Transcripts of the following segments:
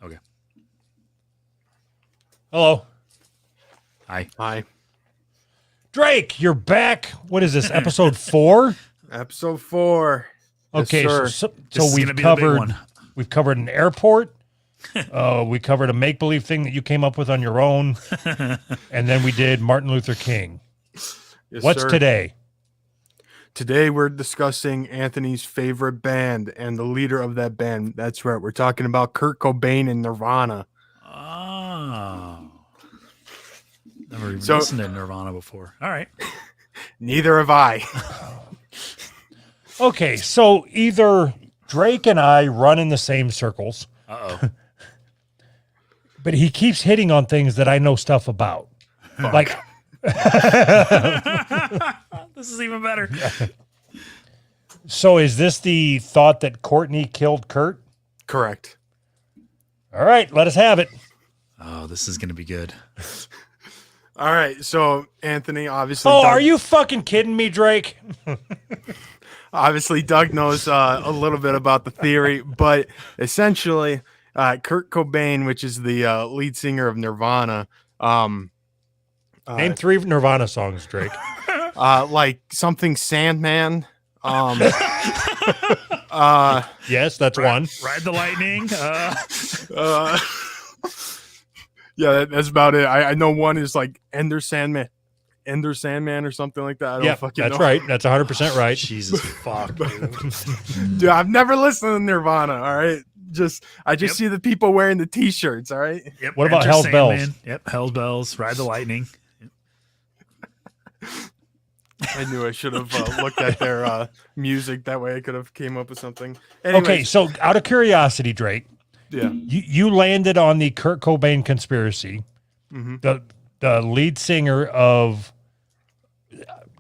Okay. Hello. Hi. Hi. Drake, you're back. What is this, episode 4? Episode 4. Okay, Yes, so, sir. so, This so is we've gonna be the big covered one. we've covered an airport. We covered a make-believe thing that you came up with on your own. And then we did Martin Luther King. Yes, What's sir. today? Today we're discussing Anthony's favorite band and the leader of that band. That's right. We're talking about Kurt Cobain and Nirvana. Oh. Never even So- listened to Nirvana before. All right. Neither have I. Okay, so either Drake and I run in the same circles, Uh-oh. but he keeps hitting on things that I know stuff about. Like, This is even better. so is this the thought that Courtney killed Kurt? Correct. All right, let us have it. Oh, this is going to be good. All right. So, Anthony, obviously. Oh, Doug, are you fucking kidding me, Drake? Obviously, Doug knows a little bit about the theory, but essentially, Kurt Cobain, which is the lead singer of Nirvana, Name 3 Nirvana songs, Drake. like something Sandman. Yes, that's one. Ride the Lightning. Yeah, that's about it. I know one is like Ender Sandman or something like that. I don't Yeah, fucking that's know. right. That's 100% right. Jesus fuck. Dude. Dude, I've never listened to Nirvana. All right, I just Yep. see the people wearing the T-shirts. All right. Yep. What about Enter Hell's Bells? Sandman. Yep. Hell's Bells. Ride the Lightning. I knew I should have looked at their music. That way, I could have came up with something. Okay, Anyways, so out of curiosity, Drake, yeah. you landed on the Kurt Cobain conspiracy. Mhm. The lead singer of,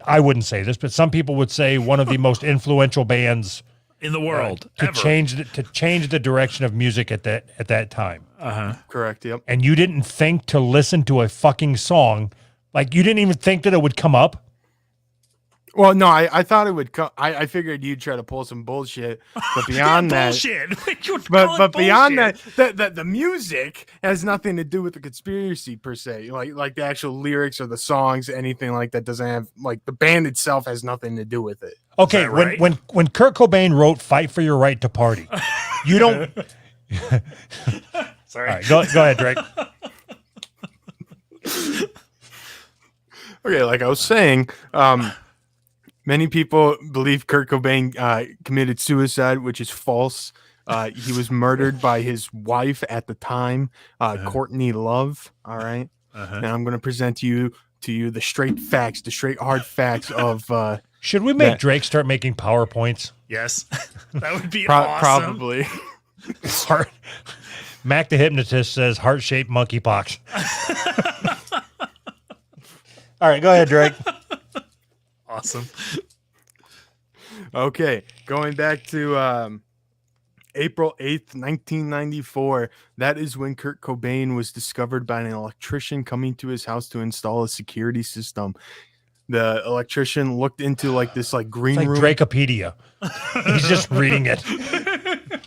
I wouldn't say this, but some people would say one of the most influential bands In the world. to ever. change the direction of music at that time. Uh-huh. Correct. Yep. And you didn't think to listen to a fucking song, like you didn't even think that it would come up. Well, no, I thought it would come. I figured you'd try to pull some bullshit, but beyond that, bullshit. You would call but it beyond bullshit. that, the music has nothing to do with the conspiracy per se. Like the actual lyrics or the songs, anything like that doesn't have, like, the band itself has nothing to do with it. Okay, that right? when Kurt Cobain wrote "Fight for Your Right to Party," you don't. Sorry. All right, go ahead, Drake. Okay, like I was saying, many people believe Kurt Cobain committed suicide, which is false. He was murdered by his wife at the time, Courtney Love. All right. Uh-huh. Now I'm going to present to you the straight facts, the straight hard facts of Should we make That- Drake start making PowerPoints? Yes. That would be awesome. probably. Heart. Mac the hypnotist says heart-shaped monkeypox. All right, go ahead, Drake. Awesome. Okay, going back to April 8th, 1994. That is when Kurt Cobain was discovered by an electrician coming to his house to install a security system. The electrician looked into like this green It's like room. Drakeopedia. He's just reading it.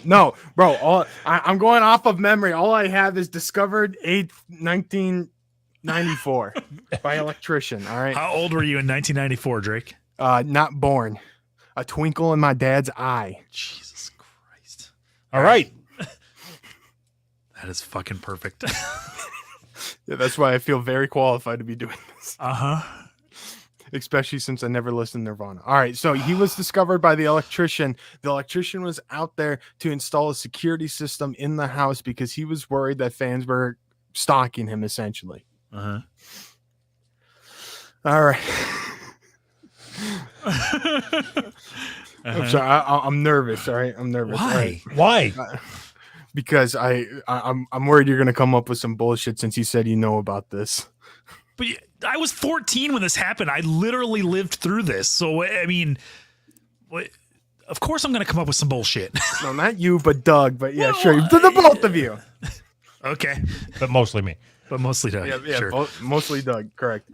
No, bro, I'm going off of memory. All I have is discovered 8th, 1994 by electrician. All right. How old were you in 1994, Drake? Not born. A twinkle in my dad's eye. Jesus Christ. All right. That is fucking perfect. Yeah, that's why I feel very qualified to be doing this. Uh-huh. Especially since I never listened to Nirvana. All right, so he was discovered by the electrician. The electrician was out there to install a security system in the house because he was worried that fans were stalking him, essentially. Uh-huh. All right. Uh-huh. I'm sorry. I'm nervous. All right, I'm nervous. All right. Why? Why? Because I'm worried you're gonna come up with some bullshit since you said you know about this. But I was 14 when this happened. I literally lived through this. So, I mean, of course I'm going to come up with some bullshit. No, not you, but Doug. But yeah, Well, sure, the both of you. Okay. But mostly me. But mostly Doug. Yeah, Sure. mostly Doug. Correct.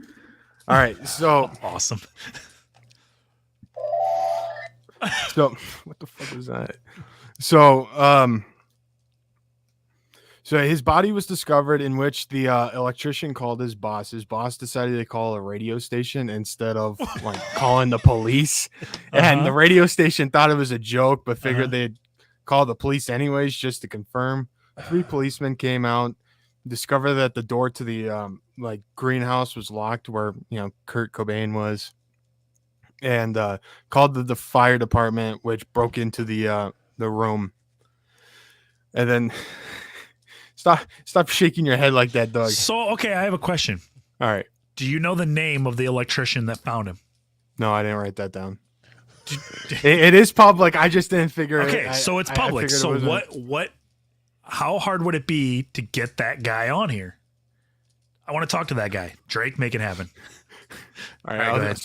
All right, so Awesome. what the fuck was that? So So his body was discovered, in which the electrician called his boss. His boss decided to call a radio station instead of like calling the police. And the radio station thought it was a joke, but figured they'd call the police anyways just to confirm. 3 policemen came out, discovered that the door to the like greenhouse was locked, where Kurt Cobain was, and called the fire department, which broke into the room. And then stop shaking your head like that, Doug. So, okay, I have a question. All right. Do you know the name of the electrician that found him? No, I didn't write that down. It is public. I just didn't figure it. Okay, so it's public. So how hard would it be to get that guy on here? I want to talk to that guy. Drake, make it happen. All right,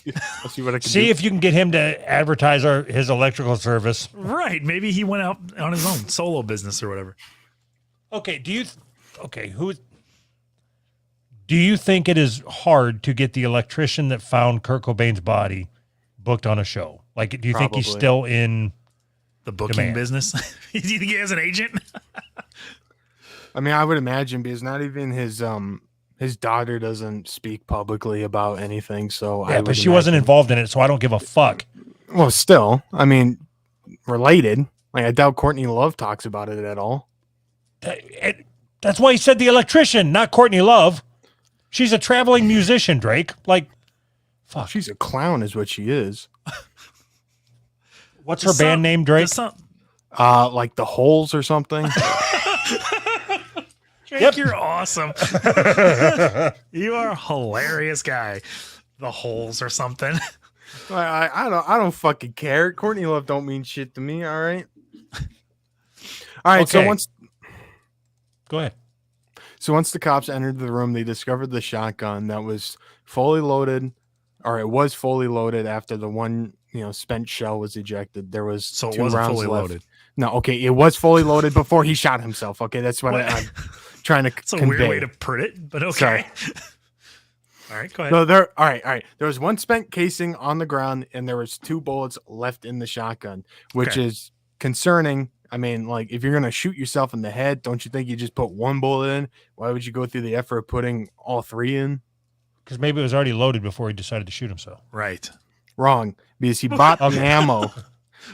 I'll see what I can see do. if you can get him to advertise his electrical service. Right. Maybe he went out on his own solo business or whatever. Okay. Do you think it is hard to get the electrician that found Kurt Cobain's body booked on a show? Like, do you think he's Probably. still in The booking demand? business? Do you think he has an agent? I mean, I would imagine, because not even his daughter doesn't speak publicly about anything. So Yeah, but she wasn't involved in it, so I don't give a fuck. Well, still, I mean, related. Like, I doubt Courtney Love talks about it at all. That's why he said the electrician, not Courtney Love. She's a traveling musician, Drake. Like, fuck. She's a clown, is what she is. What's her band name, Drake? Like the Holes or something. Drake, you're awesome. You are a hilarious guy. The Holes or something. I don't fucking care. Courtney Love don't mean shit to me. All right. All right. Okay. Go ahead. So once the cops entered the room, they discovered the shotgun that was fully loaded, or it was fully loaded after the one spent shell was ejected. There was So it 2 wasn't rounds fully left. loaded. No, okay, it was fully loaded before he shot himself. Okay, that's what I'm trying to It's a convey. weird way to put it, but okay. Sorry. All right, go ahead. No, all right. There was one spent casing on the ground, and there was 2 bullets left in the shotgun, which is concerning. I mean, like, if you're gonna shoot yourself in the head, don't you think you just put 1 bullet in? Why would you go through the effort of putting all 3 in? Because maybe it was already loaded before he decided to shoot himself. Right. Wrong, because he bought the ammo.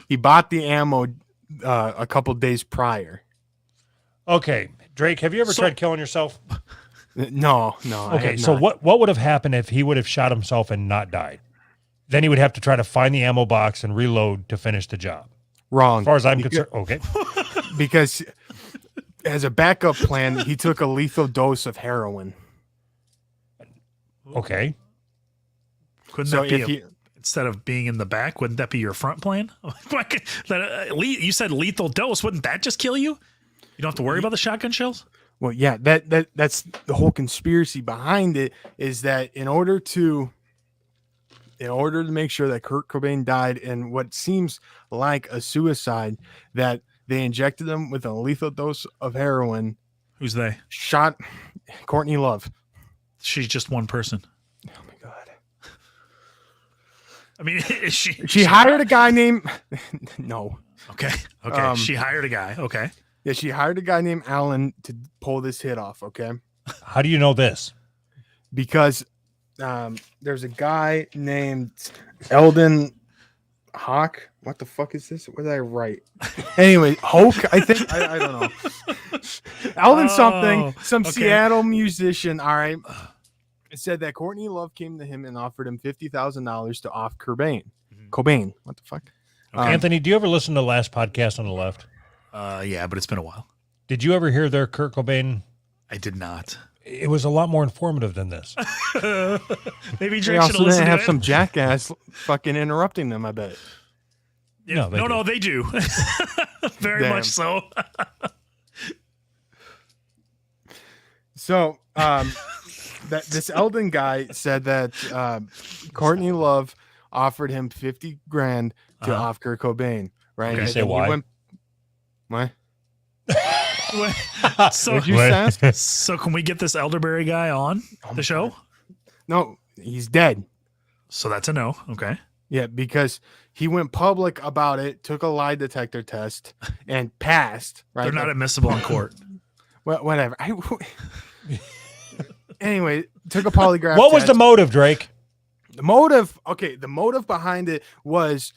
He bought the ammo a couple days prior. Okay, Drake, have you ever tried killing yourself? No. Okay, so what would have happened if he would have shot himself and not died? Then he would have to try to find the ammo box and reload to finish the job. Wrong. As far as I'm concerned, okay. Because as a backup plan, he took a lethal dose of heroin. Okay. Couldn't So that be instead of being in the back, wouldn't that be your front plan? You said lethal dose. Wouldn't that just kill you? You don't have to worry about the shotgun shells? Well, yeah, that's the whole conspiracy behind it, is that in order to make sure that Kurt Cobain died in what seems like a suicide, that they injected him with a lethal dose of heroin. Who's they? Shot Courtney Love. She's just one person. Oh my god. I mean, is She hired a guy named No. Okay. She hired a guy. Okay. Yeah, she hired a guy named Alan to pull this hit off, okay? How do you know this? Because there's a guy named Eldon Hawk. What the fuck is this? What did I write? Anyway, Hoke, I think. I don't know. Eldon something. Some okay. Seattle musician. All right. It said that Courtney Love came to him and offered him $50,000 to off Cobain. Cobain. What the fuck? Anthony, do you ever listen to the last podcast on the left? Yeah, but it's been a while. Did you ever hear their Kurt Cobain? I did not. It was a lot more informative than this. Maybe They Drake should also have listened didn't to have it. some jackass fucking interrupting them, I bet. Yeah, No, they do. Very Damn. much so. So, this Eldon guy said that Courtney Love offered him $50,000 to off Kurt Cobain, right? Can you And say then he why? What? So, Would you ask? so can we get this elderberry guy on the show? No, he's dead. So that's a no. Okay. Yeah, because he went public about it, took a lie detector test, and passed. Right? They're not admissible in court. Whatever. Anyway, took a polygraph. What was the test. motive, Drake? The motive? Okay, the motive behind it was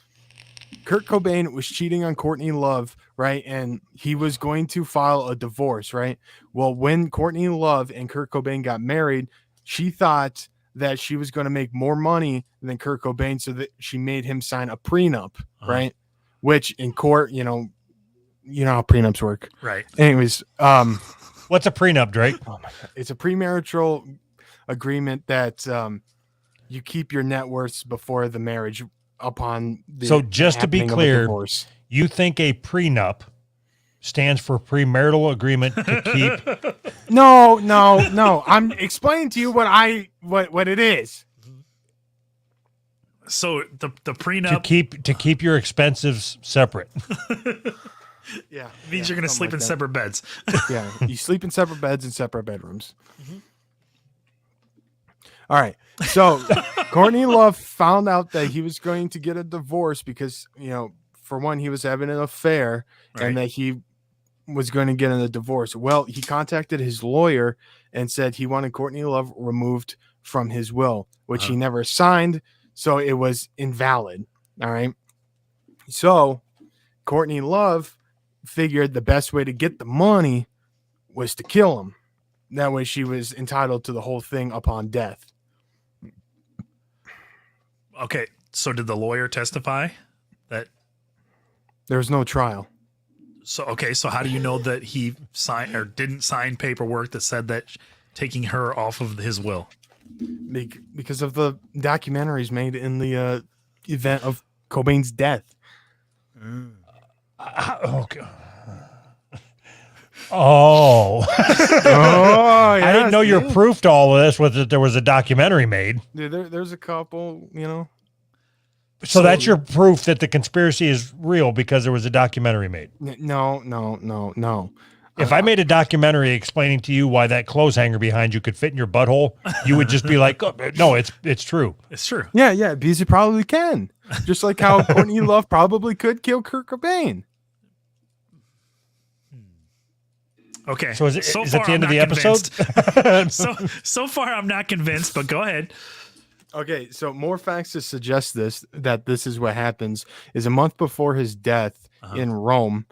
Kurt Cobain was cheating on Courtney Love, right? And he was going to file a divorce, right? Well, when Courtney Love and Kurt Cobain got married, she thought that she was going to make more money than Kurt Cobain, so that she made him sign a prenup, right? Which in court, you know how prenups work. Right. Anyways, What's a prenup, Drake? oh my God. It's a premarital agreement that you keep your net worths before the marriage upon the So just to be happening of a clear, divorce. You think a prenup stands for premarital agreement to keep? No. I'm explaining to you what it is. So the prenup to keep your expenses separate. Yeah. means you're going to sleep in separate beds. Yeah. You sleep in separate beds in separate bedrooms. All right. So Courtney Love found out that he was going to get a divorce because, for one, he was having an affair and that he was going to get a divorce. Well, he contacted his lawyer and said he wanted Courtney Love removed from his will, which he never signed. So it was invalid. All right. So Courtney Love figured the best way to get the money was to kill him. That way she was entitled to the whole thing upon death. Okay. So did the lawyer testify that? There was no trial. So how do you know that he signed or didn't sign paperwork that said that taking her off of his will? Because of the documentaries made in the event of Cobain's death. Okay. Oh. I didn't know your proof to all of this was that there was a documentary made. Dude, there's a couple, So that's your proof that the conspiracy is real because there was a documentary made. No. If I made a documentary explaining to you why that clothes hanger behind you could fit in your butthole, you would just be like, oh, no, it's true. It's true. Yeah, because it probably can. Just like how Courtney Love probably could kill Kurt Cobain. Okay. So is it so at far, the end I'm of the not episode? convinced. so far, I'm not convinced, but go ahead. Okay, so more facts to suggest that this is what happens is a month before his death in Rome,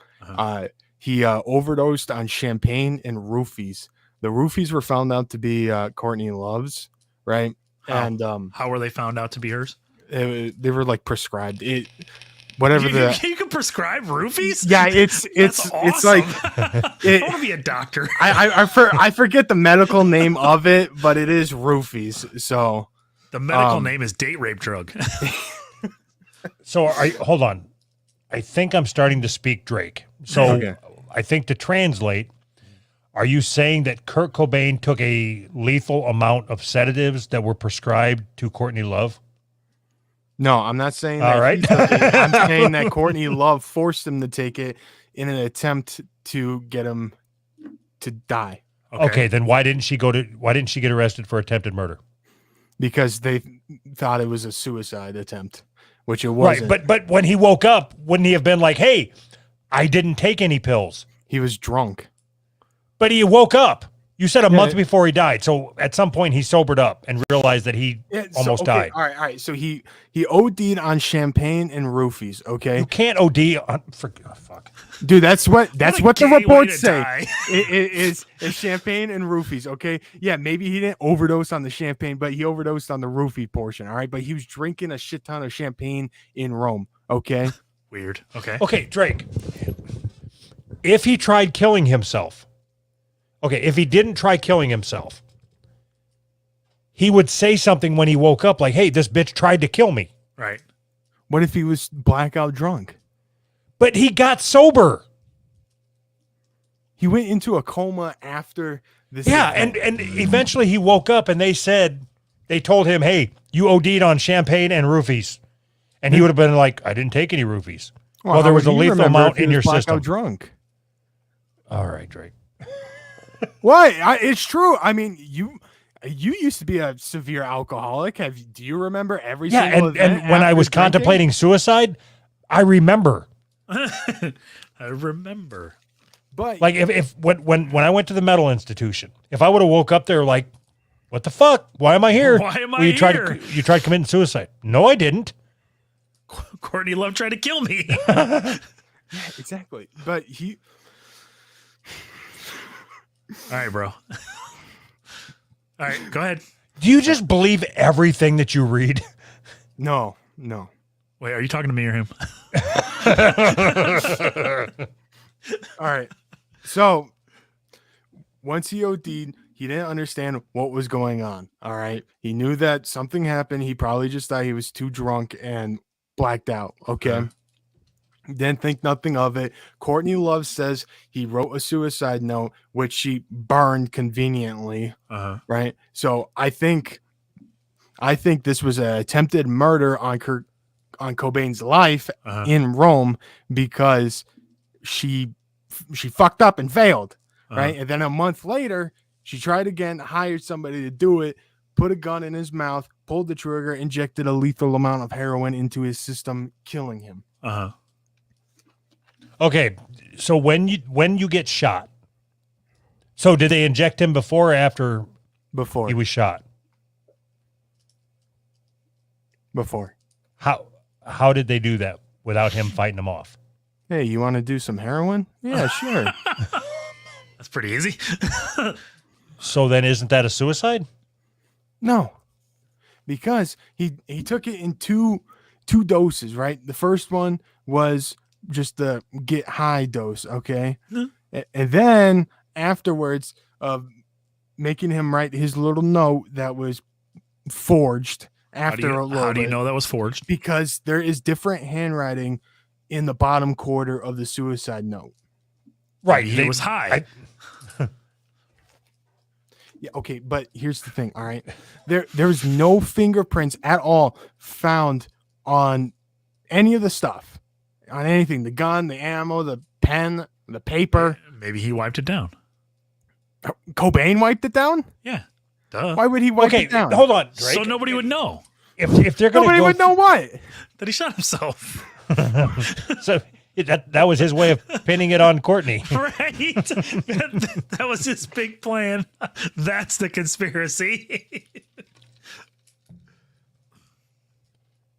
he overdosed on champagne and roofies. The roofies were found out to be Courtney Love's, right? And how were they found out to be hers? They were like prescribed. You can prescribe roofies? Yeah, it's awesome. like I want to be a doctor. I forget the medical name of it, but it is roofies. So the medical name is date rape drug. So hold on. I think I'm starting to speak Drake. So I think to translate, are you saying that Kurt Cobain took a lethal amount of sedatives that were prescribed to Courtney Love? No, I'm not saying that. All right. I'm saying that Courtney Love forced him to take it in an attempt to get him to die. Okay, then why didn't she get arrested for attempted murder? Because they thought it was a suicide attempt, which it wasn't. Right, but when he woke up, wouldn't he have been like, "Hey, I didn't take any pills"? He was drunk. But he woke up. You said a month before he died. So at some point he sobered up and realized that he almost died. All right. So he OD'd on champagne and roofies. Okay. You can't OD on fuck. Dude, that's what the reports say. It is champagne and roofies. Okay. Yeah, maybe he didn't overdose on the champagne, but he overdosed on the roofie portion. All right. But he was drinking a shit ton of champagne in Rome. Okay. Weird. Okay. Okay, Drake. If he tried killing himself. Okay, if he didn't try killing himself, he would say something when he woke up like, "Hey, this bitch tried to kill me." Right. What if he was blackout drunk? But he got sober. He went into a coma after this. Yeah, event. and eventually he woke up and they told him, "Hey, you OD'd on champagne and roofies." And he would have been like, "I didn't take any roofies." Well, there was a lethal amount in your system. Drunk. All right, Drake. Why? It's true. I mean, you used to be a severe alcoholic. Do you remember every single event? And when I was contemplating suicide, I remember. I remember. But Like if when I went to the mental institution, if I would have woke up there like, what the fuck? Why am I here? Why am I Well, here? You tried committing suicide. No, I didn't. Courtney Love tried to kill me. exactly. But he. All right, bro. All right, go ahead. Do you just believe everything that you read? No. Wait, are you talking to me or him? All right. So once he OD'd, he didn't understand what was going on. All right. He knew that something happened. He probably just thought he was too drunk and blacked out. Okay. Uh-huh. Didn't think nothing of it. Courtney Love says he wrote a suicide note, which she burned conveniently. Uh-huh. Right. So I think this was an attempted murder on Cobain's life in Rome because she fucked up and failed. Right. And then a month later, she tried again, hired somebody to do it, put a gun in his mouth, pulled the trigger, injected a lethal amount of heroin into his system, killing him. Uh-huh. Okay, so when you get shot, so did they inject him before or after Before. he was shot? Before. How did they do that without him fighting them off? Hey, you want to do some heroin? Yeah, sure. That's pretty easy. So then isn't that a suicide? No, because he took it in two doses, right? The first one was just the get high dose, okay? Mm-hmm. And then afterwards of making him write his little note that was forged after a little How do you bit, know that was forged? because there is different handwriting in the bottom quarter of the suicide note. Right. He was high. Yeah, okay, but here's the thing, all right? There's no fingerprints at all found on any of the stuff. On anything, the gun, the ammo, the pen, the paper. Maybe he wiped it down. Cobain wiped it down? Yeah. Duh. Why would he wipe it down? Hold on, Drake. So nobody would know If they're going to Nobody would know what? that he shot himself. So that was his way of pinning it on Courtney. Right? That was his big plan. That's the conspiracy.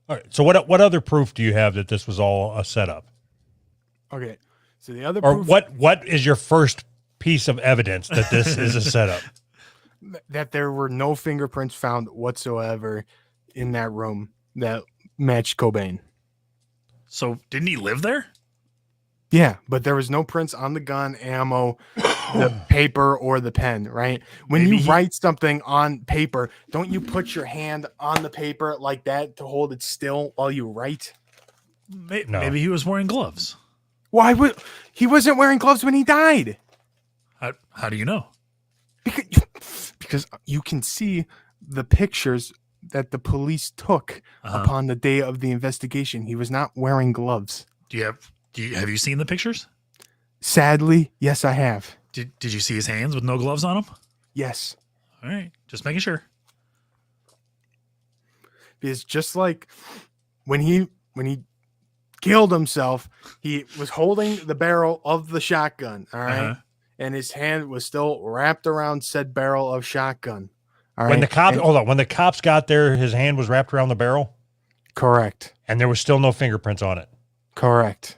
All right. So what other proof do you have that this was all a setup? Okay, so the other Or proof what is your first piece of evidence that this is a setup? that there were no fingerprints found whatsoever in that room that matched Cobain. So didn't he live there? Yeah, but there was no prints on the gun, ammo, the paper, or the pen, right? When Maybe you write something on paper, don't you put your hand on the paper like that to hold it still while you write? No. Maybe he was wearing gloves. Why would he wasn't wearing gloves when he died? How do you know? Because you can see the pictures that the police took upon the day of the investigation. He was not wearing gloves. Have you seen the pictures? Sadly, yes, I have. Did you see his hands with no gloves on them? Yes. All right, just making sure. Because just like when he killed himself, he was holding the barrel of the shotgun, all right? And his hand was still wrapped around said barrel of shotgun. All right. When the cops got there, his hand was wrapped around the barrel? Correct. And there was still no fingerprints on it. Correct.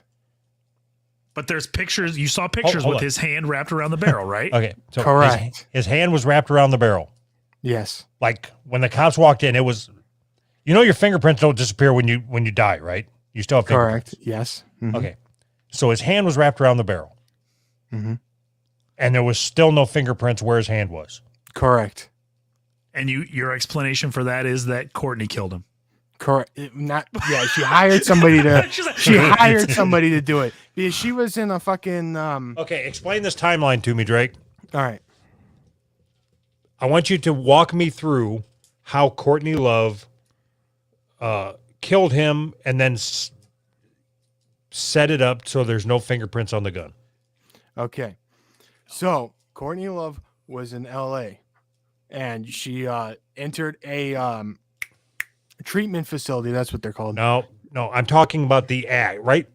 But there's pictures. You saw pictures hold with on. his hand wrapped around the barrel, right? Okay. So Correct. His hand was wrapped around the barrel. Yes. Like when the cops walked in, it was, your fingerprints don't disappear when you die, right? You still have fingerprints. Correct. Yes. Mhm. Okay. So his hand was wrapped around the barrel. Mm-hmm. And there was still no fingerprints where his hand was. Correct. And your explanation for that is that Courtney killed him. Correct. She hired somebody to She's like, she hired somebody to do it because she was in a fucking Okay, explain this timeline to me, Drake. all right. I want you to walk me through how Courtney Love killed him and then set it up so there's no fingerprints on the gun. Okay. So Courtney Love was in LA and she entered a treatment facility. That's what they're called. No, I'm talking about the act, right?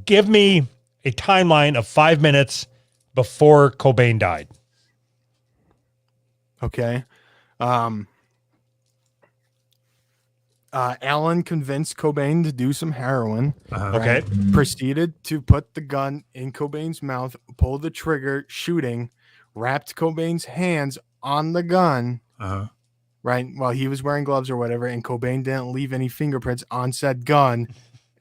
give me a timeline of 5 minutes before Cobain died. Okay. Alan convinced Cobain to do some heroin. Okay. Proceeded to put the gun in Cobain's mouth, pull the trigger, shooting, wrapped Cobain's hands on the gun, right, while he was wearing gloves or whatever, and Cobain didn't leave any fingerprints on said gun,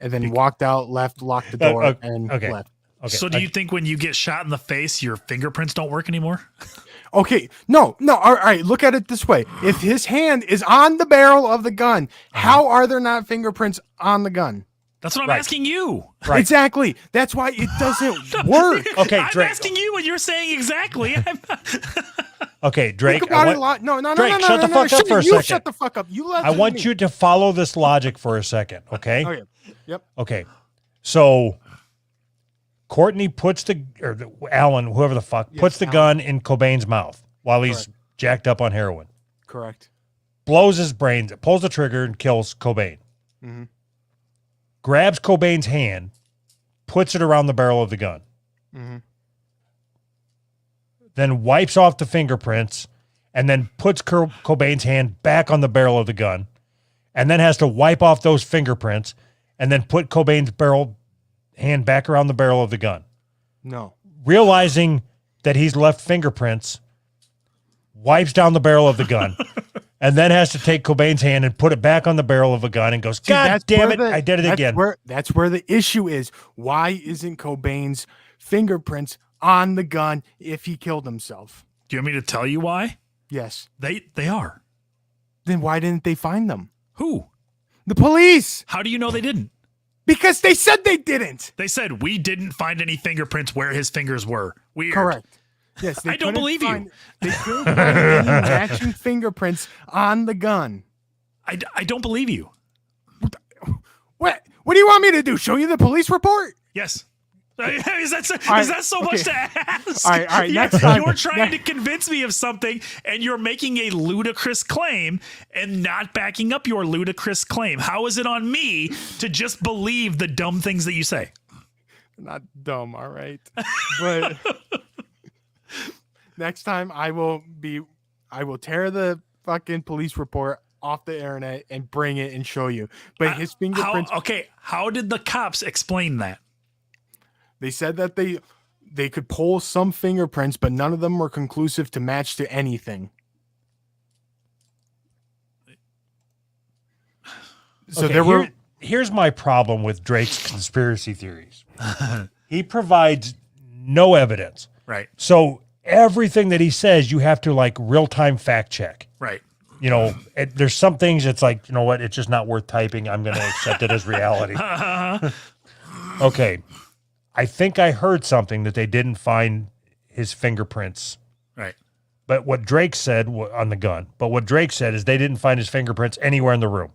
and then walked out, left, locked the door, and left. Okay. So do you think when you get shot in the face, your fingerprints don't work anymore? Okay, no. All right, look at it this way. If his hand is on the barrel of the gun, how are there not fingerprints on the gun? That's what I'm asking you. Right. Exactly. That's why it doesn't work. Okay, I'm Drake. asking you and you're saying exactly. Okay, Drake. Think about it a lot. No, Drake, shut the fuck up for a you second. shut the fuck up. You let I want you to follow this logic for a second, okay? Okay. Yep. Okay. So Courtney puts Alan, whoever the fuck, puts the gun in Cobain's mouth while he's jacked up on heroin. Correct. Blows his brains, pulls the trigger and kills Cobain. Mm-hmm. Grabs Cobain's hand, puts it around the barrel of the gun. Mm-hmm. Then wipes off the fingerprints and then puts Cobain's hand back on the barrel of the gun and then has to wipe off those fingerprints and then put Cobain's hand back around the barrel of the gun. No. Realizing that he's left fingerprints, wipes down the barrel of the gun, and then has to take Cobain's hand and put it back on the barrel of a gun and goes, God damn it, I did it again. That's where the issue is. Why isn't Cobain's fingerprints on the gun if he killed himself? Do you want me to tell you why? Yes. They are. Then why didn't they find them? Who? The police. How do you know they didn't? Because they said they didn't. They said we didn't find any fingerprints where his fingers were. Weird. Correct. Yes, I don't believe you. They couldn't find any matching fingerprints on the gun. I don't believe you. What do you want me to do? Show you the police report? Yes. Is that so much to ask? All right. Next time. You're trying to convince me of something, and you're making a ludicrous claim and not backing up your ludicrous claim. How is it on me to just believe the dumb things that you say? Not dumb, all right. But next time I will tear the fucking police report off the internet and bring it and show you. But his fingerprints. How did the cops explain that? They said that they could pull some fingerprints, but none of them were conclusive to match to anything. So here's my problem with Drake's conspiracy theories. He provides no evidence. Right. So everything that he says, you have to like real-time fact check. Right. You know, there's some things it's like, you know what, it's just not worth typing. I'm going to accept it as reality. Okay. I think I heard something that they didn't find his fingerprints. Right. But what Drake said on the gun, is they didn't find his fingerprints anywhere in the room,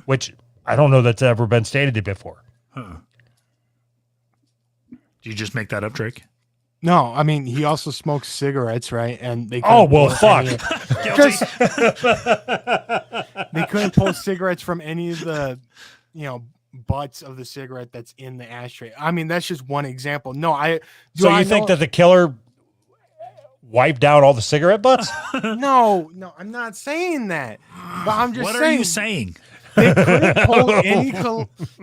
which I don't know that's ever been stated before. Did you just make that up, Drake? No, I mean, he also smokes cigarettes, right? And they fuck. They couldn't pull cigarettes from any of the, butts of the cigarette that's in the ashtray. I mean, that's just one example. No, So you think that the killer wiped out all the cigarette butts? No, I'm not saying that. But I'm just saying. What are you saying?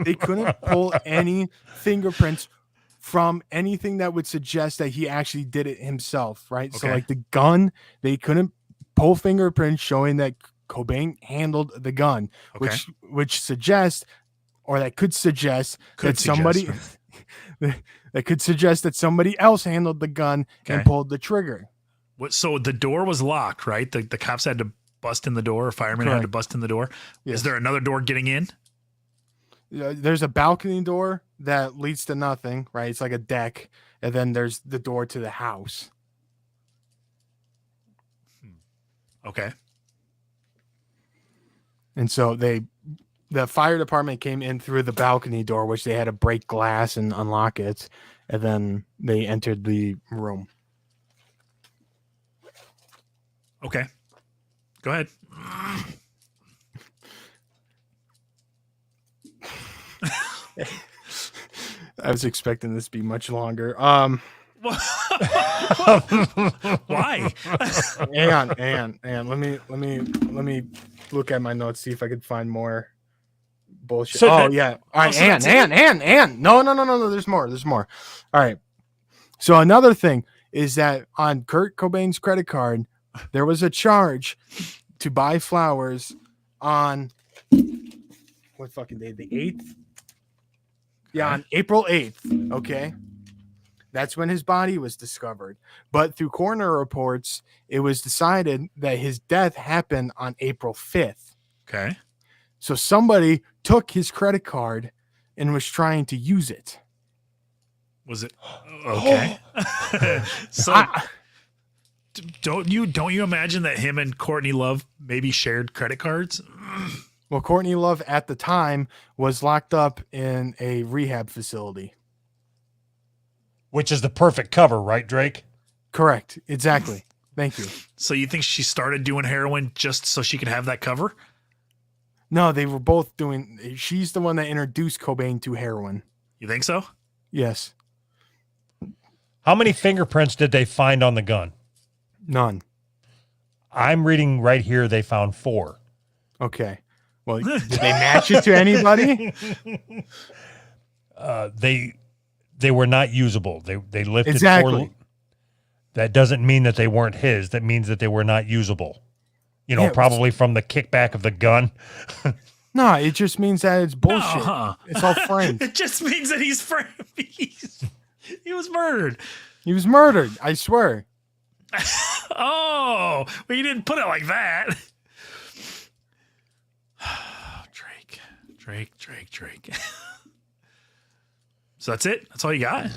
They couldn't pull any fingerprints from anything that would suggest that he actually did it himself, right? Okay. So like the gun, they couldn't pull fingerprints showing that Cobain handled the gun, which suggests, or that could suggest that somebody that could suggest that somebody else handled the gun and pulled the trigger. So the door was locked, right? The cops had to bust in the door, or firemen had to bust in the door. Yes. Is there another door getting in? There's a balcony door that leads to nothing, right? It's like a deck, and then there's the door to the house. Okay. And so the fire department came in through the balcony door, which they had to break glass and unlock it, and then they entered the room. Okay. Go ahead. I was expecting this to be much longer. Why? Hang on. Let me look at my notes, see if I could find more bullshit. So All that- right, so that's it? and no. There's more. All right. So another thing is that on Kurt Cobain's credit card, there was a charge to buy flowers on what fucking day? The 8th? Yeah, on April 8th. Okay. That's when his body was discovered. But through coroner reports, it was decided that his death happened on April 5th. Okay. So somebody took his credit card and was trying to use it. Was it okay? So don't you imagine that him and Courtney Love maybe shared credit cards? Well, Courtney Love at the time was locked up in a rehab facility. Which is the perfect cover, right, Drake? Correct. Exactly. Thank you. So you think she started doing heroin just so she could have that cover? No, they were both doing. She's the one that introduced Cobain to heroin. You think so? Yes. How many fingerprints did they find on the gun? None. I'm reading right here. They found 4. Okay. Well, did they match it to anybody? They were not usable. They lifted Exactly. 4. That doesn't mean that they weren't his. That means that they were not usable. You know, Yeah, probably from the kickback of the gun. No, it just means that it's bullshit. Uh-huh. It's all framed. It just means that he's he was murdered. He was murdered. I swear. Oh, well, you didn't put it like that. Drake. So that's it? That's all you got?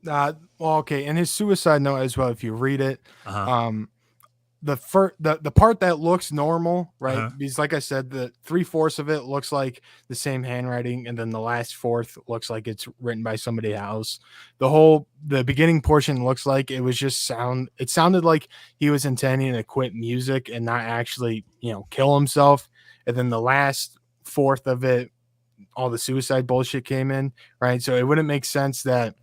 Well, okay. And his suicide note as well, if you read it, Uh-huh. the part that looks normal, right? Uh-huh. Because like I said, the 3/4 of it looks like the same handwriting, and then the last fourth looks like it's written by somebody else. The beginning portion looks like it was just it sounded like he was intending to quit music and not actually, kill himself. And then the last fourth of it, all the suicide bullshit came in, right? So it wouldn't make sense that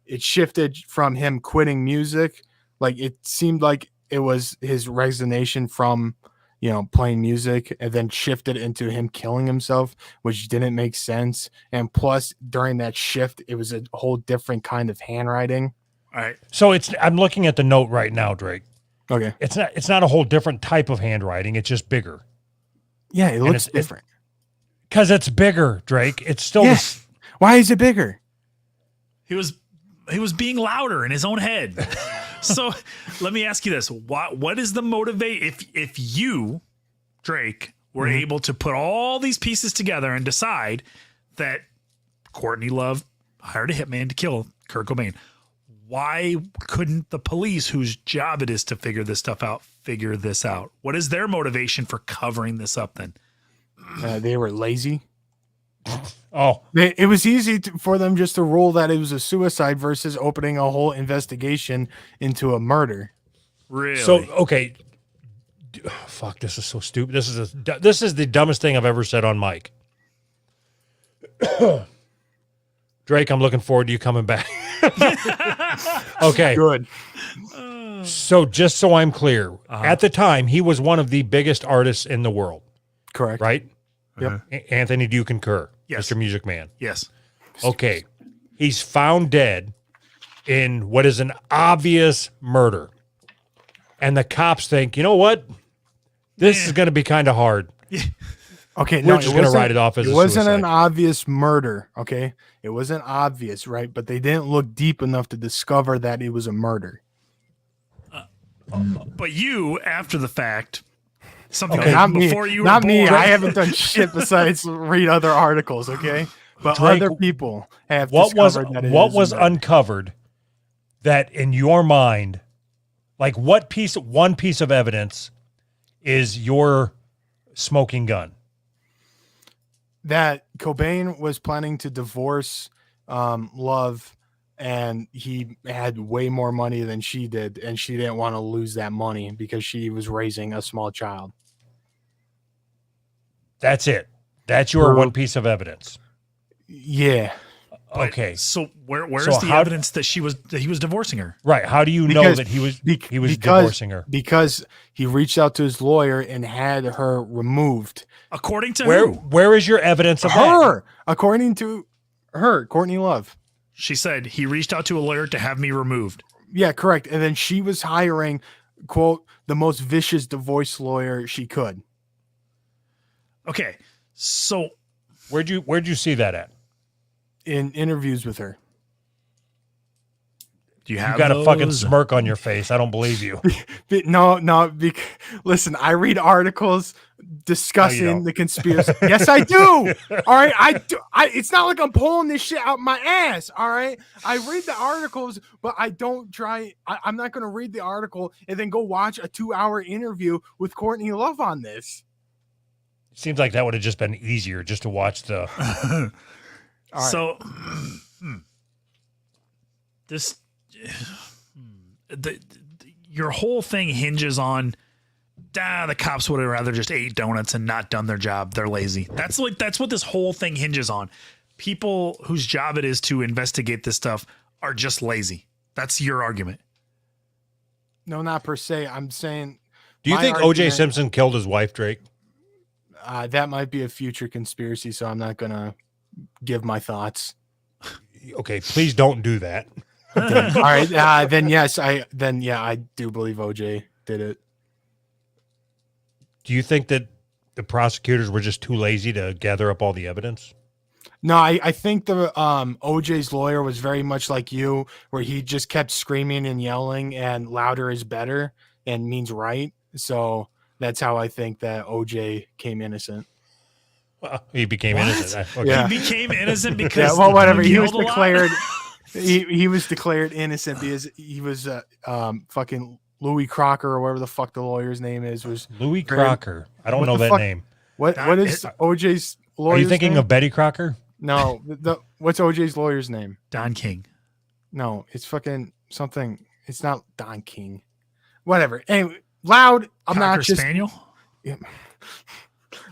it shifted from him quitting music. Like it seemed like it was his resignation from, playing music, and then shifted into him killing himself, which didn't make sense. And plus, during that shift, it was a whole different kind of handwriting. All right. So I'm looking at the note right now, Drake. Okay. It's not a whole different type of handwriting. It's just bigger. Yeah, it looks it's different. Because it's bigger, Drake. It's still Yeah. Why is it bigger? He was being louder in his own head. So let me ask you this. What is the motivate if you, Drake, were able to put all these pieces together and decide that Courtney Love hired a hitman to kill Kurt Cobain, why couldn't the police, whose job it is to figure this stuff out, figure this out? What is their motivation for covering this up then? They were lazy. Oh, It was easy for them just to rule that it was a suicide versus opening a whole investigation into a murder. Really? so okay. Fuck, this is so stupid. This is the dumbest thing I've ever said on mic. Drake, I'm looking forward to you coming back. Okay. Good. So just so I'm clear, at the time, he was one of the biggest artists in the world, Correct. right? Yep. Anthony, do you concur? Yes. Mr. Music Man. Yes. Okay. He's found dead in what is an obvious murder. And the cops think, you know what? This is going to be kind of hard. Okay, We're just going to write it off as it a wasn't suicide. an obvious murder. Okay, it wasn't obvious, right? But they didn't look deep enough to discover that it was a murder. But you, after the fact, something Okay. Not me. before you Not were me. born. I haven't done shit besides read other articles. Okay, but Drake, other people have What discovered that it what is was a murder. uncovered that in your mind, like one piece of evidence is your smoking gun? That Cobain was planning to divorce Love, and he had way more money than she did, and she didn't want to lose that money because she was raising a small child. That's it. That's your one piece of evidence. Yeah. But, Okay. So where's So the how- evidence that he was divorcing her? Right. How do you know Because- that he was because- divorcing her? Because he reached out to his lawyer and had her removed. According to Where who? where is your evidence of that? Her, according to her, Courtney Love. She said he reached out to a lawyer to have me removed. Yeah, correct. And then she was hiring, quote, the most vicious divorce lawyer she could. Okay. So Where'd you see that at? In interviews with her. do you have You got a fucking those? smirk on your face. I don't believe you. No. Listen, I read articles discussing don't. the conspiracy. Yes, I do. All right, I do. It's not like I'm pulling this shit out my ass. All right, I read the articles, but I don't try. I'm not going to read the article and then go watch a 2-hour interview with Courtney Love on this. Seems like that would have just been easier just to watch the. All right. So this your whole thing hinges on the cops would have rather just ate donuts and not done their job. They're lazy. That's what this whole thing hinges on. People whose job it is to investigate this stuff are just lazy. That's your argument. No, not per se. I'm saying. Do you my think argument- O.J. Simpson killed his wife, Drake? That might be a future conspiracy, so I'm not going to give my thoughts. Okay, please don't do that. All right, then yes, I do believe OJ did it. Do you think that the prosecutors were just too lazy to gather up all the evidence? No, I think the OJ's lawyer was very much like you, where he just kept screaming and yelling, and louder is better and means right. So that's how I think that OJ came innocent. Well, he became What? innocent. Okay. Yeah. He became innocent because Yeah, well, whatever. He was killed a lot? declared. He was declared innocent because he was fucking Louis Crocker or whatever the fuck the lawyer's name is. Was Louis very- Crocker. I don't What know the that fuck? name. what is OJ's lawyer's Are you thinking name? of Betty Crocker? No, what's OJ's lawyer's name? Don King. No, it's fucking something. It's not Don King. Whatever. Anyway, loud, Cocker obnoxious. Spaniel.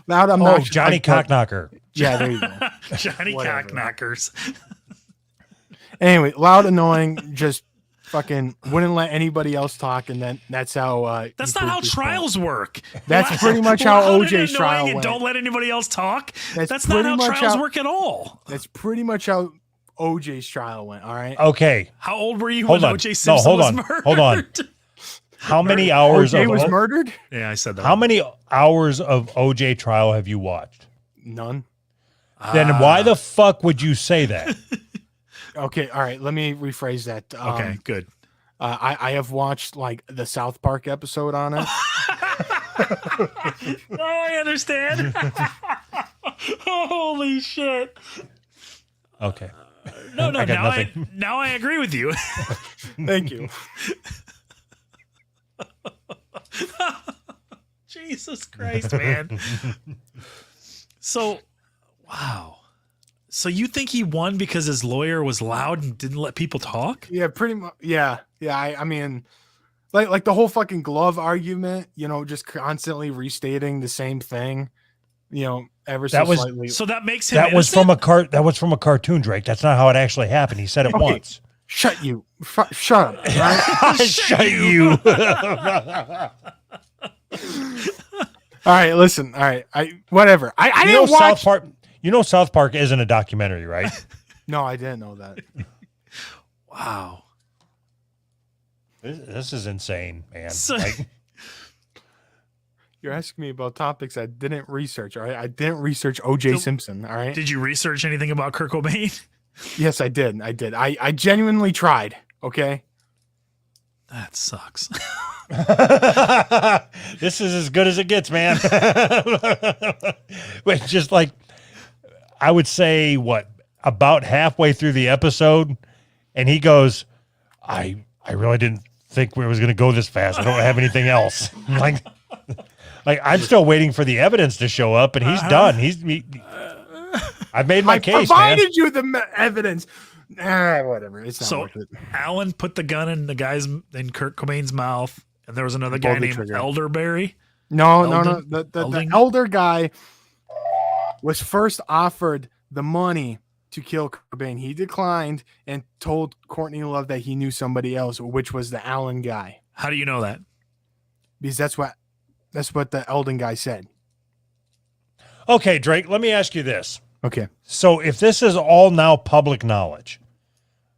Loud, Oh, obnoxious. Johnny like- Cockknocker. Yeah, there you go. Johnny Whatever. Cockknockers. Anyway, loud, annoying, just fucking wouldn't let anybody else talk, and then that's how. That's he not how proved his point. trials work. That's Loud pretty much how and OJ's trial annoying and went. don't let anybody else talk. That's That's not pretty how much trials how- work at all. That's pretty much how OJ's trial went. All right. Okay. How old were you Hold when on. O.J. No, Simpson hold was on. murdered? Hold on. How many hours OJ of was murdered? Yeah, I said that. How many hours of OJ trial have you watched? None. Then why the fuck would you say that? Okay. All right. Let me rephrase that. Okay, good. I have watched like the South Park episode on it. Oh, I understand. Holy shit. Okay. No, I got now nothing. now I agree with you. Thank you. Jesus Christ, man. So, wow. So you think he won because his lawyer was loud and didn't let people talk? Yeah, pretty much. Yeah. I mean, like the whole fucking glove argument. You know, just constantly restating the same thing. You know, ever so That was- slightly. So that makes him That was innocent? from a cartoon, Drake. That's not how it actually happened. He said it Okay. once. Shut you. Shut up. all right? Shut you. All right, listen. All right, whatever. I You know didn't watch. South Park. You know South Park isn't a documentary, right? No, I didn't know that. Wow. This is insane, man. So- Like, You're asking me about topics I didn't research. All right, I didn't research O.J. So- Simpson. All right. Did you research anything about Kurt Cobain? Yes, I did. I genuinely tried. Okay. That sucks. this is as good as it gets, man. Wait, just like I would say, what about halfway through the episode, and he goes, "I really didn't think we was going to go this fast. I don't have anything else." like I'm still waiting for the evidence to show up, and he's done. I've made my I case, man. provided you the evidence. Whatever. It's not So worth it. Alan put the gun in in Kurt Cobain's mouth, and there was another Pulled guy the named trigger. Elderberry. No. Eldon- The Elding? elder guy was first offered the money to kill Cobain. He declined and told Courtney Love that he knew somebody else, which was the Allen guy. How do you know that? Because that's what the Eldon guy said. Okay, Drake, let me ask you this. Okay. So if this is all now public knowledge,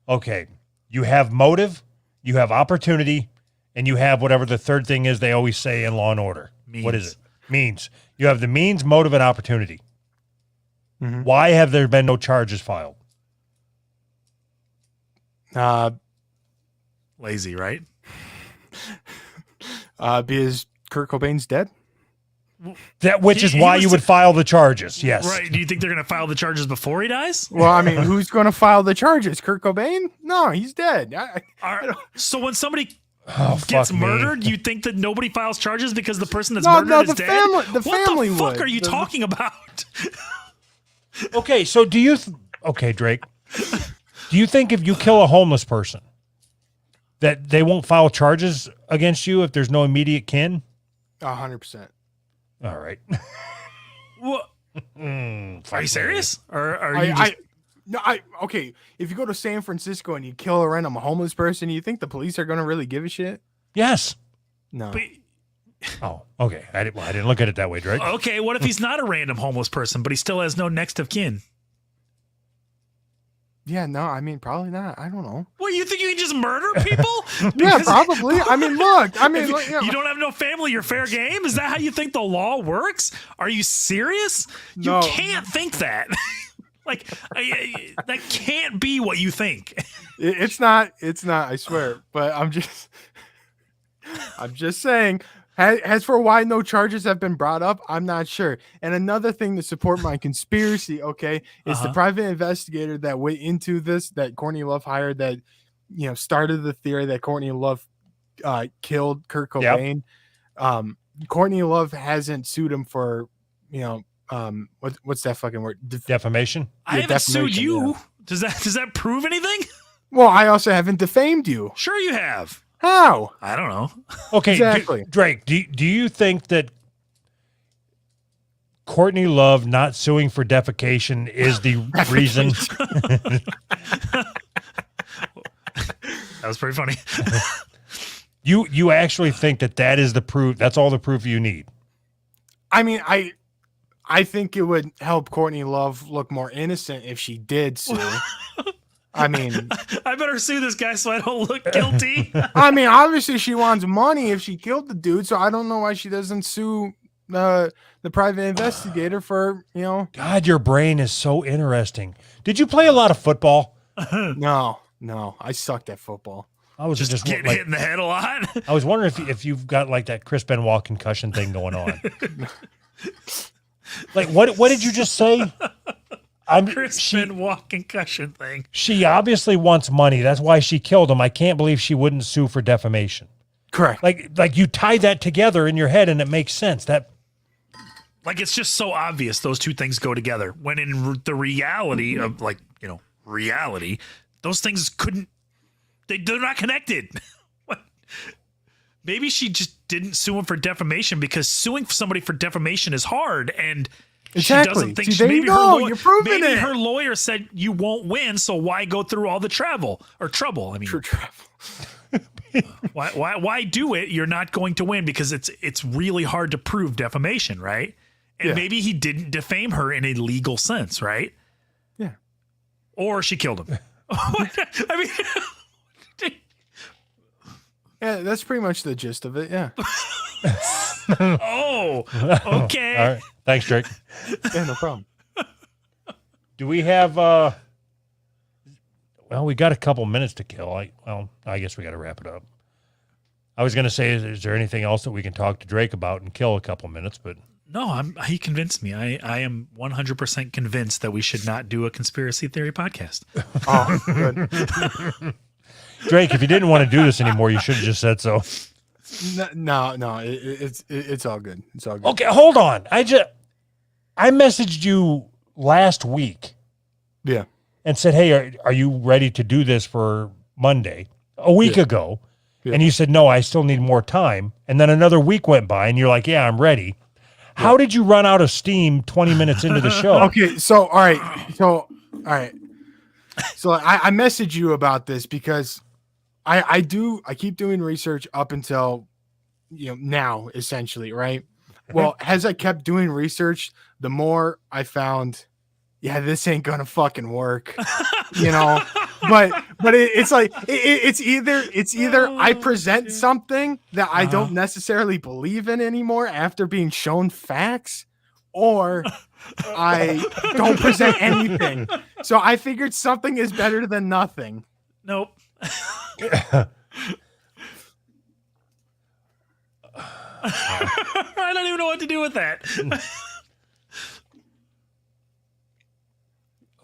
okay, you have motive, you have opportunity, and you have whatever the third thing is they always say in Law and Order. Means. What is it? Means. You have the means, motive, and opportunity. Mhm. Why have there been no charges filed? Lazy, right? Because Kurt Cobain's dead. Which is why was- you would file the charges. Yes. Right. Do you think they're going to file the charges before he dies? Well, I mean, who's going to file the charges? Kurt Cobain? No, he's dead. So when somebody Oh, gets fuck me. murdered, you think that nobody files charges because the person that's No, murdered is the dead? family- the what family the fuck would. are you The- talking about? Okay, so do you okay, Drake? Do you think if you kill a homeless person that they won't file charges against you if there's no immediate kin? 100%. All right. What? Are you serious? Or are you Okay. If you go to San Francisco and you kill a random homeless person, you think the police are going to really give a shit? Yes. No. But, Oh, okay. I didn't look at it that way, Drake. okay, what if he's not a random homeless person, but he still has no next of kin? Yeah, no, I mean, probably not. I don't know. Well, you think you can just murder people? Yeah, Because probably. I mean, look. I mean, if look, you know, you don't have no family, you're fair game? Is that how you think the law works? Are you serious? You No. can't think that. Like, that can't be what you think. it's not. It's not. I swear. But I'm just saying. As for why no charges have been brought up, I'm not sure. And another thing to support my conspiracy, okay, is the private investigator that went into this, that Courtney Love hired, that started the theory that Courtney Love killed Kurt Cobain. Courtney Love hasn't sued him for, what's that fucking word? Defamation? I haven't sued defamation, you. yeah. Does that prove anything? Well, I also haven't defamed you. Sure you have. How? I don't know. Okay, Exactly. Drake, do you think that Courtney Love not suing for defecation is the reason? That was pretty funny. You actually think that is the proof? That's all the proof you need? I mean, I think it would help Courtney Love look more innocent if she did sue. I mean, I better sue this guy so I don't look guilty. obviously she wants money if she killed the dude, so I don't know why she doesn't sue the private investigator for, God, your brain is so interesting. Did you play a lot of football? No, I sucked at football. I was Just getting like, hit in the head a lot. I was wondering if you've got like that Chris Benoit concussion thing going on. Like what did you just say? Chris Benoit concussion thing. She obviously wants money. That's why she killed him. I can't believe she wouldn't sue for defamation. Correct. Like you tie that together in your head and it makes sense. That Like, it's just so obvious those two things go together. When in the reality of, reality, those things they're not connected. What? Maybe she just didn't sue him for defamation because suing somebody for defamation is hard, and Exactly. she doesn't think See, there you go. You're proving maybe it. her lawyer said you won't win, so why go through all the trouble? I mean, For travel. why do it? You're not going to win because it's really hard to prove defamation, right? And Yeah. maybe he didn't defame her in a legal sense, right? Yeah. Or she killed him. I mean, Yeah, that's pretty much the gist of it. Yeah. oh, okay. all right. Thanks, Drake. Yeah, no problem. Do we have well, we got a couple minutes to kill. I guess we got to wrap it up. I was going to say, is there anything else that we can talk to Drake about and kill a couple minutes, but No, he convinced me. I am 100% convinced that we should not do a conspiracy theory podcast. Oh, good. Drake, if you didn't want to do this anymore, you should have just said so. No, it's all good. It's all good. Okay, hold on. I messaged you last week Yeah. and said, "Hey, are you ready to do this for Monday?" A week ago. Yeah. And you said, "No, I still need more time." And then another week went by and you're like, "Yeah, I'm ready." How did you run out of steam 20 minutes into the show? Okay, so all right. So I messaged you about this because I keep doing research up until now, essentially, right? Well, as I kept doing research, the more I found, yeah, this ain't gonna fucking work, but it's like it's either I present something that I don't necessarily believe in anymore after being shown facts, or I don't present anything. So I figured something is better than nothing. Nope. I don't even know what to do with that.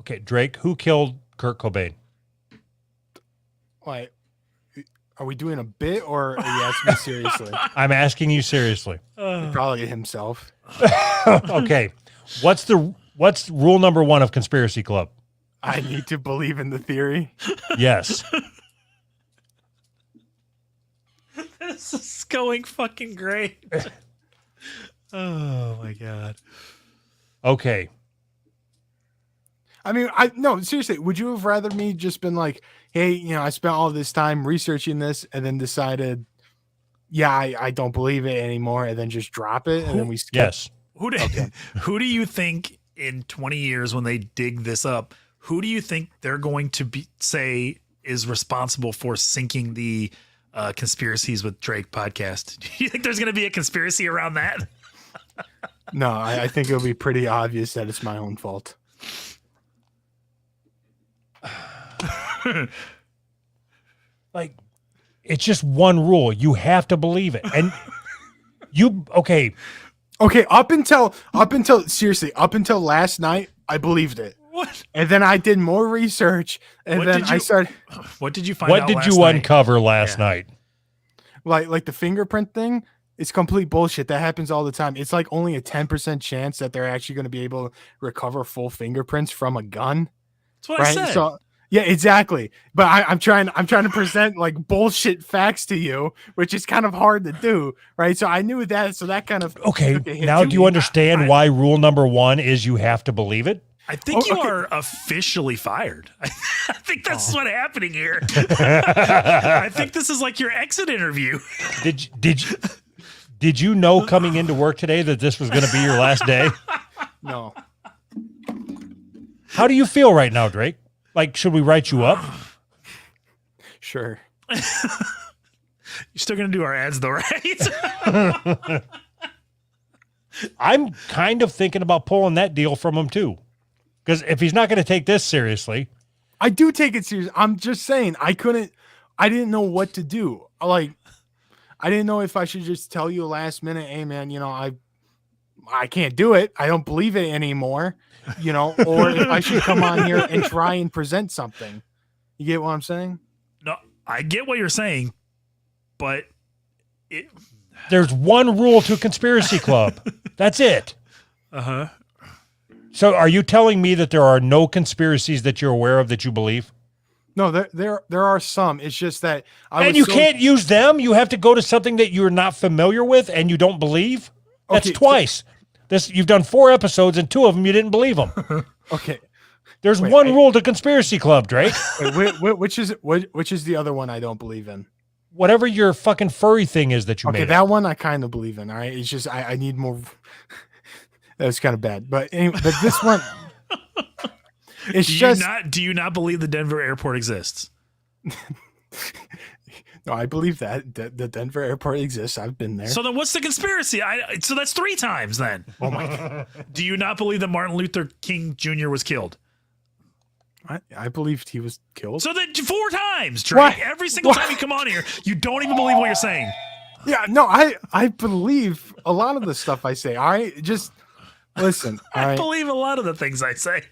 Okay, Drake, who killed Kurt Cobain? Like, are we doing a bit, or are you asking me seriously? I'm asking you seriously. Probably himself. Okay. What's rule number 1 of Conspiracy Club? I need to believe in the theory. Yes. This is going fucking great. Oh my God. Okay. I mean, no, seriously, would you have rather me just been like, hey, I spent all this time researching this and then decided, yeah, I don't believe it anymore, and then just drop it, and then we skip? Yes. Who do you think in 20 years when they dig this up, who do you think they're going to say is responsible for sinking the Conspiracies with Drake podcast? Do you think there's going to be a conspiracy around that? No, I think it'll be pretty obvious that it's my own fault. Like, it's just one rule. You have to believe it. And okay, up until last night, I believed it. What? And then I did more research, and I started. What did you find what out did last you night? uncover last night? Like the fingerprint thing, it's complete bullshit. That happens all the time. It's like only a 10% chance that they're actually going to be able to recover full fingerprints from a gun. That's what I said. So yeah, exactly. But I'm trying to present like bullshit facts to you, which is kind of hard to do, right? So I knew that. So that kind of Okay. took a hit Now, to do you me. understand why rule number 1 is you have to believe it? I think you okay. are officially fired. I think that's what's happening here. I think this is like your exit interview. Did you know coming into work today that this was going to be your last day? No. How do you feel right now, Drake? Like, should we write you up? Sure. You're still going to do our ads though, right? I'm kind of thinking about pulling that deal from him too. Because if he's not going to take this seriously. I do take it serious. I'm just saying I didn't know what to do. Like, I didn't know if I should just tell you last minute, hey man, I can't do it. I don't believe it anymore, or if I should come on here and try and present something. You get what I'm saying? No, I get what you're saying, but There's one rule to Conspiracy Club. That's it. Uh-huh. So are you telling me that there are no conspiracies that you're aware of that you believe? No, there are some. It's just that can't use them. You have to go to something that you're not familiar with and you don't believe. That's Okay, twice. You've done 4 episodes and 2 of them you didn't believe them. Okay. There's one rule to Conspiracy Club, Drake. Which is the other one I don't believe in? Whatever your fucking furry thing is that you made. Okay, that one I kind of believe in. All right, it's just I need more. That was kind of bad, but anyway, but this one, it's Do you not believe the Denver airport exists? No, I believe that the Denver airport exists. I've been there. So then, what's the conspiracy? So that's 3 times then. Oh my god! Do you not believe that Martin Luther King Jr. was killed? I believed he was killed. So then 4 times, Drake. What? Every single time you come on here, you don't even believe what you're saying. Yeah, no, I believe a lot of the stuff I say. All right, just listen. All I right? believe a lot of the things I say.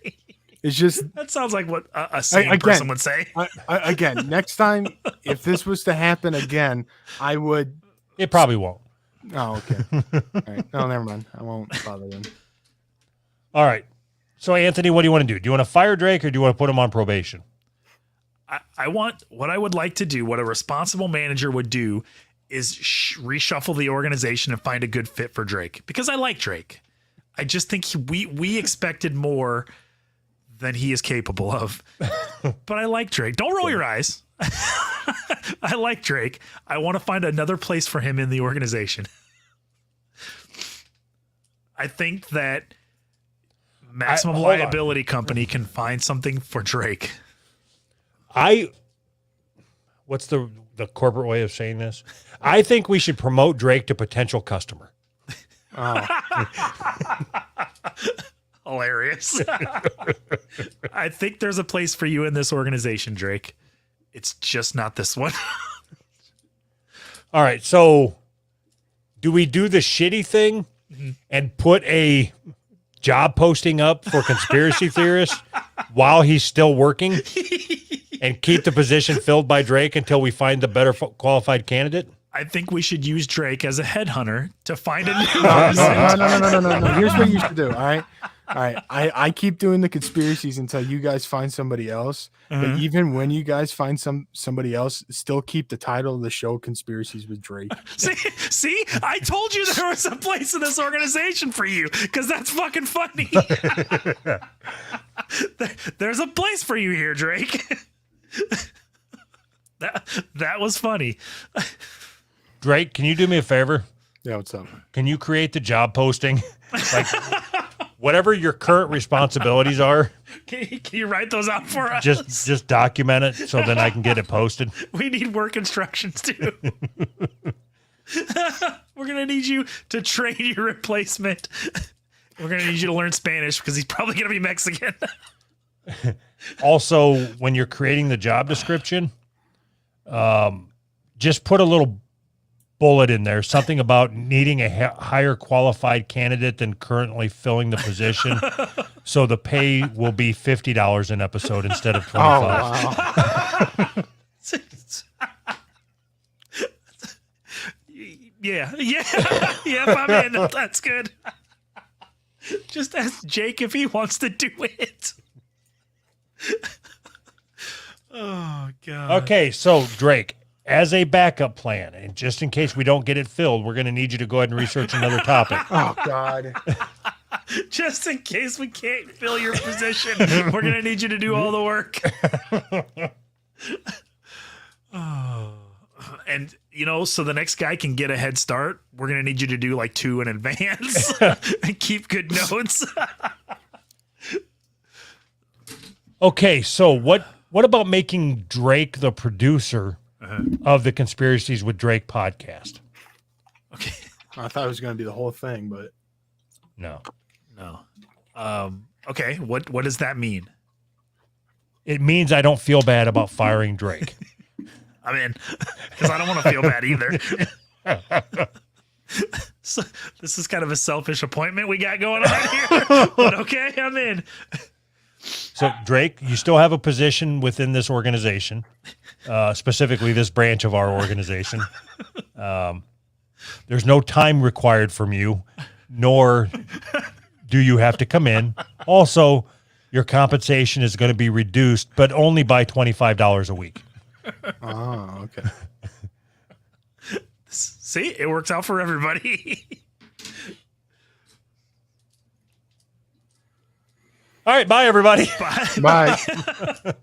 It's just That sounds like what a sane person would say. again. Next time, if this was to happen again, I would. It probably won't. Oh, okay. All right. No, never mind. I won't bother them. All right. So, Anthony, what do you want to do? Do you want to fire Drake or do you want to put him on probation? I want what I would like to do, what a responsible manager would do, is reshuffle the organization and find a good fit for Drake, because I like Drake. I just think we expected more than he is capable of. But I like Drake. Don't roll your eyes. I like Drake. I want to find another place for him in the organization. I think that Maximum Liability Company can find something for Drake. What's the corporate way of saying this? I think we should promote Drake to potential customer. Hilarious. I think there's a place for you in this organization, Drake. It's just not this one. All right. So do we do the shitty thing and put a job posting up for conspiracy theorists while he's still working and keep the position filled by Drake until we find the better qualified candidate? I think we should use Drake as a headhunter to find a new No. Here's what you should do. All right. I keep doing the conspiracies until you guys find somebody else. But even when you guys find somebody else, still keep the title of the show "Conspiracies with Drake." See, I told you there was a place in this organization for you because that's fucking funny. There's a place for you here, Drake. That was funny. Drake, can you do me a favor? Yeah, what's up? Can you create the job posting? Like whatever your current responsibilities are. Can you write those out for us? Just document it so then I can get it posted. We need work instructions too. We're gonna need you to train your replacement. We're gonna need you to learn Spanish because he's probably gonna be Mexican. Also, when you're creating the job description, just put a little bullet in there, something about needing a higher qualified candidate than currently filling the position. So the pay will be $50 an episode instead of $25. Oh, wow. Yeah, I'm in. That's good. Just ask Jake if he wants to do it. Oh, God. Okay, so Drake, as a backup plan, and just in case we don't get it filled, we're going to need you to go ahead and research another topic. Oh, God. Just in case we can't fill your position, we're going to need you to do all the work. Oh. And, so the next guy can get a head start. We're going to need you to do like 2 in advance and keep good notes. Okay, so what about making Drake the producer of the Conspiracies with Drake podcast? Okay. I thought it was going to be the whole thing, but No. Okay. What does that mean? It means I don't feel bad about firing Drake. I'm in because I don't want to feel bad either. So this is kind of a selfish appointment we got going on here, but okay, I'm in. So Drake, you still have a position within this organization, specifically this branch of our organization. There's no time required from you, nor do you have to come in. Also, your compensation is going to be reduced, but only by $25 a week. oh, okay. See, it works out for everybody. All right, bye, everybody. Bye. Bye.